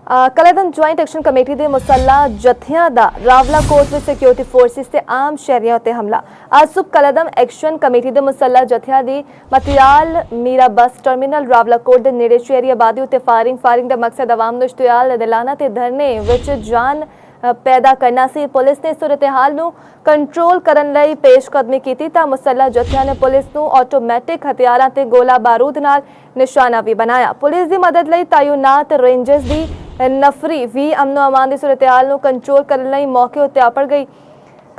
कलादम joint action committee के मुसल्ला जत्थियां दा रावला कोट में सिक्योरिटी फोर्सिस से आम शहरियों ते हमला। आज सुबह कलादम एक्शन कमेटी के मुसल्ला जत्थियां दी मतियाल Meera bus terminal Rawla coat के नेड़े शहरी आबादी उत्ते फायरिंग का मकसद आवाम नूं इश्तियाल दिलाना ते धरने विच जान पैदा करना सी। पुलिस ने सूरत हाल नूं कंट्रोल करन लई पेशकदमी कीती तां मुसल्ला जत्थियां ने पुलिस नूं ऑटोमैटिक हथियारां ते गोला बारूद नाल निशाना भी बनाया। पुलिस की मदद लई तैनात रेंजर्स की नफरी भी अमनो अमान की सूरत हाल नूं कंट्रोल करने लई मौके उत्ते आपड़ गई।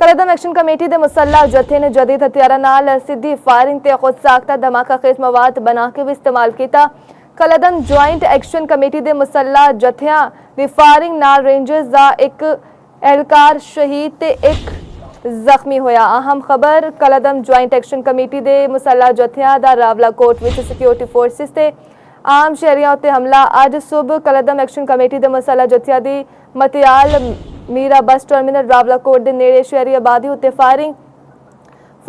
कलादम एक्शन कमेटी के मुसल्ला जत्थे ने जदीद हथियारां नाल सीधी फायरिंग ते खुद साख्ता धमाका खेज मवाद बना के भी इस्तेमाल किया। कलादम ज्वाइंट एक्शन कमेटी के मुसल्ला जत्थियां दी फायरिंग नाल रेंजर्स का एक एहलकार शहीद ते एक जख्मी होया। अहम खबर कलादम ज्वाइंट एक्शन कमेटी के मुसल्ला जत्थियां दा रावला कोट विच सिक्योरिटी फोर्सिस ते आम शहरियों उत्ते हमला। अज सुबह कलादम एक्शन कमेटी के मुसल्ला जत्थियां दी मतियाल Meera bus terminal Rawla coat के नेड़े शहरी आबादी उत्ते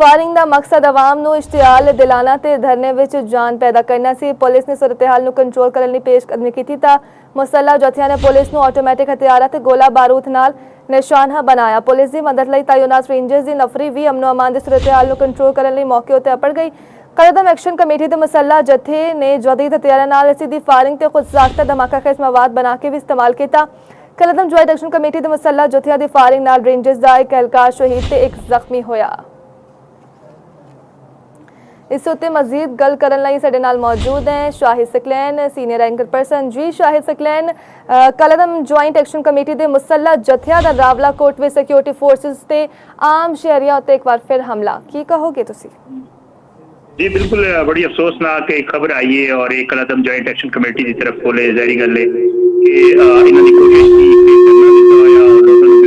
फायरिंग का मकसद आवाम नूं इश्तियाल दिलाना ते धरने विच जान पैदा करना सी। पुलिस ने सूरत हाल नूं कंट्रोल करने लई पेशकदमी कीती तां मुसल्ला जत्थियां ने पुलिस नूं ऑटोमैटिक हथियारां ते गोला बारूद नाल निशाना बनाया। पुलिस की मदद लई तैनात रेंजर्स की नफरी भी अमनो अमान की सूरत हाल नूं कंट्रोल करने लई मौके उत्ते अपड़ गई। कलादम एक्शन कमेटी के मुसल्ला जत्थे ने जदीद हथियारां नाल सीधी फायरिंग ते खुद साख्ता धमाका खेज मवाद बना के भी इस्तेमाल किया। कलादम ज्वाइंट एक्शन कमेटी के मुसल्ला जत्थियां दी फायरिंग नाल रेंजर्स का एक एहलकार शहीद ते एक जख्मी होया। इस उत्ते मजीद गल करन लई साडे नाल मौजूद हैं Shahid Saqlain senior anchor person. Ji Shahid Saqlain, कलादम ज्वाइंट एक्शन कमेटी के मुसल्ला जत्थियां दा रावला कोट में सिक्योरिटी फोर्सिस ते आम शहरियों उत्ते एक बार फिर हमला, की कहोगे तुसी? जी बिल्कुल, बड़ी अफसोसनाक एक खबर आई है और एक कलादम ज्वाइंट एक्शन कमेटी की तरफ कोले जारी गल है कि इन्हां दी कोशिश की कि धरना दित्ता होया और लोकां नूं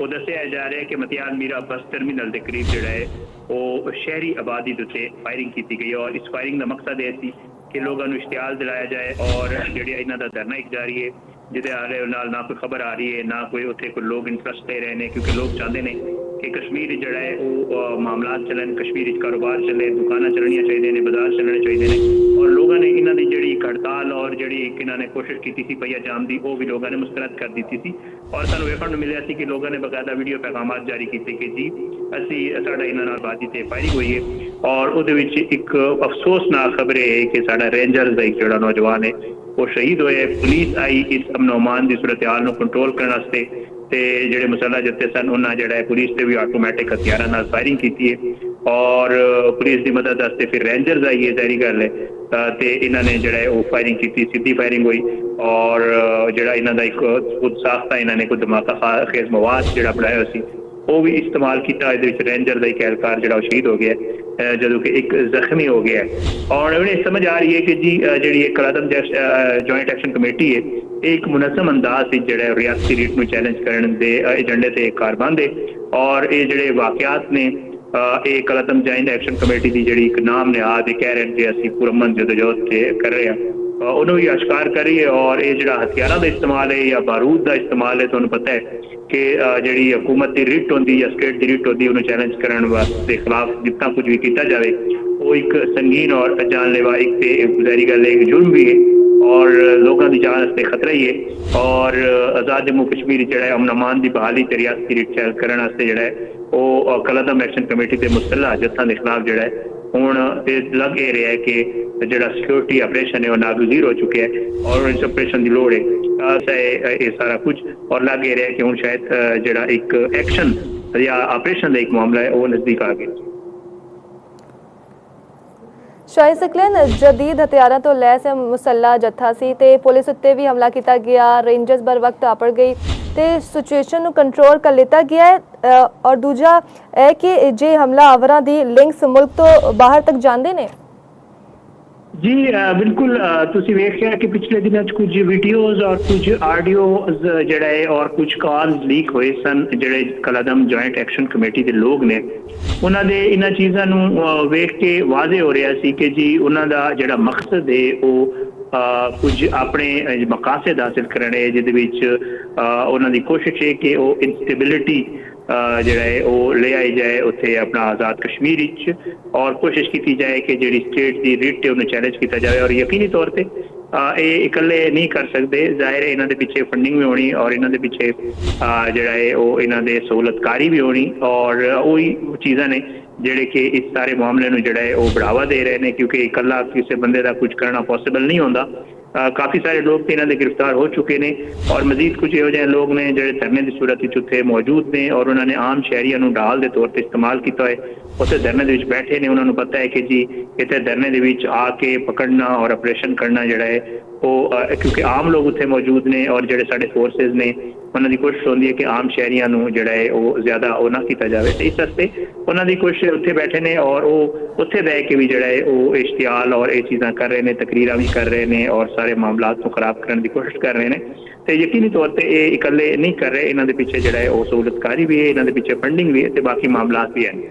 दस्या जा रहा है कि मतियाल मीरा बस टर्मिनल के करीब जोड़ा है वो शहरी आबादी उत्ते फायरिंग की गई और इस फायरिंग का मकसद यह सी कि लोगों को इश्तियाल दिलाया जाए और जो इन्हों का धरना एक जारी है जिदे आले नाल ना कोई खबर आ रही है ना कोई उत्थे कोई लोग इंटरस्ट ले रहे हैं, क्योंकि लोग चाहते हैं कि कश्मीर जोड़ा है वो मामला चलन, कश्मीर कारोबार चले, दुकाना चलनिया चाहिए, बाजार चलने चाहिए और लोगों ने इन्होंने जी हड़ताल और जी इन्होंने कोशिश की थी पहिया जाम की वो भी लोगों ने मुस्तरद कर दी थी और सू वेखण मिले कि लोगों ने बकायदा वीडियो पैगाम जारी किए कि जी असी साडा इन्होंने बाजी से फायरिंग हुई है और वो एक अफसोसनाक खबर है कि साडा रेंजर्स का एक जोड़ा नौजवान है वो शहीद होए। पुलिस आई इस अमन अमान की सूरत हाल को कंट्रोल करने ते जेडे मुसल्ला जत्थे सन उन्हें जोड़ा है पुलिस से भी ऑटोमैटिक हथियारों नाल फायरिंग की है और पुलिस की मदद वास्ते फिर रेंजर्स आई है, सारी गल है ते इन्होंने जोड़ा है वो फायरिंग की, सीधी फायरिंग हुई और जोड़ा इन्हों का एक खुद साख्ता इन्होंने कोई धमाका खेज मवाद जोड़ा बनाया सी वो भी इस्तेमाल किया। रेंजर का एक एहलकार जो शहीद हो गया जो कि एक जख्मी हो गया और उन्हें समझ आ रही है कि जी जी कलादम ज्वाइंट एक्शन कमेटी है एक मुनज़म अंदाज से जो रियासती रीट में चैलेंज करने के एजेंडे से कारबंद है और ये जोड़े वाकयात ने कलादम ज्वाइंट एक्शन कमेटी की जी एक नाम निहाद कह रहे हैं कि असी पुरअमन जदोजहद कर रहे हैं उन्होंने भी अशकार कर रही है और ये जो हथियारों का इस्तेमाल है या बारूद का इस्तेमाल है तुहानूं पता है कि जी हुकूमत की रिट होंगी या स्टेट की रिट होंगी उन्हें चैलेंज करने वास्ते खिलाफ जितना कुछ भी किया जाए वो एक संगीन और जानलेवा एक गुजारी गल एक जुर्म भी है और लोगों की जान वास्ते खतरा ही है और आज़ाद जम्मू कश्मीर जो अमन अमान की बहाली ते रियासती रिट चैल करने जो है वो कलादम एक्शन कमेटी के मुसल्ला जत्थां के खिलाफ जो है हुण लग ये रहा है कि जो सिक्योरिटी ऑपरेशन है वो नागुज़ीर हो चुके हैं और इस ऑपरेशन की लोड़ है ये सारा कुछ और लग ये रहा है कि हुण शायद जो एक एक्शन या ऑपरेशन का एक मामला है वो नज़दीक आ गया। शाहिद सकलैन, जदीद हथियारों तो लैस मुसल्ला जत्था सी ते पुलिस उत्ते भी हमला किया गया, रेंजर्स बर वक्त आपड़ गई ते सिचुएशन नूं कंट्रोल कर लिता गया है और दूजा है कि जे हमलावरां दी लिंक्स मुल्क तो बाहर तक जांदे ने। जी बिल्कुल, तुसी वेखिया कि पिछले दिनों कुछ वीडियोज और कुछ ऑडियोज जड़ा है और कुछ कॉल्स लीक हुए सन जड़े कलादम ज्वाइंट एक्शन कमेटी के लोग ने उन्होंने इन चीज़ों वेख के वाजे हो रहा सी कि जी उन्हों का जड़ा मकसद है वो ਕੁਝ ਆਪਣੇ ਮਕਾਸਦ ਹਾਸਿਲ ਕਰਨੇ, ਜਿਹਦੇ ਵਿੱਚ ਉਹਨਾਂ ਦੀ ਕੋਸ਼ਿਸ਼ ਹੈ ਕਿ ਉਹ ਇਨਸਟੇਬਿਲਿਟੀ ਜਿਹੜਾ ਹੈ ਉਹ ਲੈ ਆਈ ਜਾਏ ਉੱਥੇ ਆਪਣਾ ਆਜ਼ਾਦ ਕਸ਼ਮੀਰ ਵਿੱਚ, ਔਰ ਕੋਸ਼ਿਸ਼ ਕੀਤੀ ਜਾਏ ਕਿ ਜਿਹੜੀ ਸਟੇਟ ਦੀ ਰਿਟ ਹੈ ਉਹਨੂੰ ਚੈਲੰਜ ਕੀਤਾ ਜਾਵੇ। ਔਰ ਯਕੀਨੀ ਤੌਰ ਤੇ ਇਹ ਇਕੱਲੇ ਨਹੀਂ ਕਰ ਸਕਦੇ, ਜ਼ਾਹਿਰ ਹੈ ਇਹਨਾਂ ਦੇ ਪਿੱਛੇ ਫੰਡਿੰਗ ਵੀ ਹੋਣੀ, ਔਰ ਇਹਨਾਂ ਦੇ ਪਿੱਛੇ ਜਿਹੜਾ ਹੈ ਉਹ ਇਹਨਾਂ ਦੇ ਸਹੂਲਤਕਾਰੀ ਵੀ ਹੋਣੀ, ਔਰ ਉਹੀ ਚੀਜ਼ਾਂ ਨੇ ਜਿਹੜੇ ਕਿ ਇਸ ਸਾਰੇ ਮਾਮਲੇ ਨੂੰ ਜਿਹੜਾ ਹੈ ਉਹ ਬੜਾਵਾ ਦੇ ਰਹੇ ਨੇ, ਕਿਉਂਕਿ ਇਕੱਲਾ ਕਿਸੇ ਬੰਦੇ ਦਾ ਕੁਝ ਕਰਨਾ ਪੋਸੀਬਲ ਨਹੀਂ ਹੁੰਦਾ। ਕਾਫੀ ਸਾਰੇ ਲੋਕ ਤੇ ਇਹਨਾਂ ਦੇ ਗ੍ਰਿਫਤਾਰ ਹੋ ਚੁੱਕੇ ਨੇ, ਔਰ ਮਜ਼ੀਦ ਕੁਝ ਇਹੋ ਜਿਹੇ ਲੋਕ ਨੇ ਜਿਹੜੇ ਧਰਨੇ ਦੀ ਸੂਰਤ ਵਿੱਚ ਉੱਥੇ ਮੌਜੂਦ ਨੇ, ਔਰ ਉਹਨਾਂ ਨੇ ਆਮ ਸ਼ਹਿਰੀਆਂ ਨੂੰ ਢਾਲ ਦੇ ਤੌਰ ਤੇ ਇਸਤੇਮਾਲ ਕੀਤਾ ਹੋਏ। ਉੱਥੇ ਧਰਨੇ ਦੇ ਵਿੱਚ ਬੈਠੇ ਨੇ, ਉਹਨਾਂ ਨੂੰ ਪਤਾ ਹੈ ਕਿ ਜੀ ਇੱਥੇ ਧਰਨੇ ਦੇ ਵਿੱਚ ਆ ਕੇ ਪਕੜਨਾ ਔਰ ਆਪਰੇਸ਼ਨ ਕਰਨਾ ਜਿਹੜਾ ਹੈ ਉਹ, ਕਿਉਂਕਿ ਆਮ ਲੋਕ ਉੱਥੇ ਮੌਜੂਦ ਨੇ, ਔਰ ਜਿਹੜੇ ਸਾਡੇ ਫੋਰਸਿਸ ਨੇ ਉਹਨਾਂ ਦੀ ਕੋਸ਼ਿਸ਼ ਹੁੰਦੀ ਹੈ ਕਿ ਆਮ ਸ਼ਹਿਰੀਆਂ ਨੂੰ ਜਿਹੜਾ ਹੈ ਉਹ ਜ਼ਿਆਦਾ ਉਹ ਨਾ ਕੀਤਾ ਜਾਵੇ। ਤੇ ਇਸ ਵਾਸਤੇ ਉਹਨਾਂ ਦੀ ਕੋਸ਼ਿਸ਼ ਉੱਥੇ ਬੈਠੇ ਨੇ, ਔਰ ਉਹ ਉੱਥੇ ਬਹਿ ਕੇ ਵੀ ਜਿਹੜਾ ਹੈ ਉਹ ਇਸ਼ਤਿਹਾਲ ਔਰ ਇਹ ਚੀਜ਼ਾਂ ਕਰ ਰਹੇ ਨੇ, ਤਕਰੀਰਾਂ ਵੀ ਕਰ ਰਹੇ ਨੇ, ਔਰ ਸਾਰੇ ਮਾਮਲਾਤ ਨੂੰ ਖਰਾਬ ਕਰਨ ਦੀ ਕੋਸ਼ਿਸ਼ ਕਰ ਰਹੇ ਨੇ। ਤੇ ਯਕੀਨੀ ਤੌਰ ਤੇ ਇਹ ਇਕੱਲੇ ਨਹੀਂ ਕਰ ਰਹੇ, ਇਹਨਾਂ ਦੇ ਪਿੱਛੇ ਜਿਹੜਾ ਹੈ ਉਹ ਸਹੂਲਤਕਾਰੀ ਵੀ ਹੈ, ਇਹਨਾਂ ਦੇ ਪਿੱਛੇ ਫੰਡਿੰਗ ਵੀ ਹੈ, ਤੇ ਬਾਕੀ ਮਾਮਲਾਤ ਵੀ ਹਨ।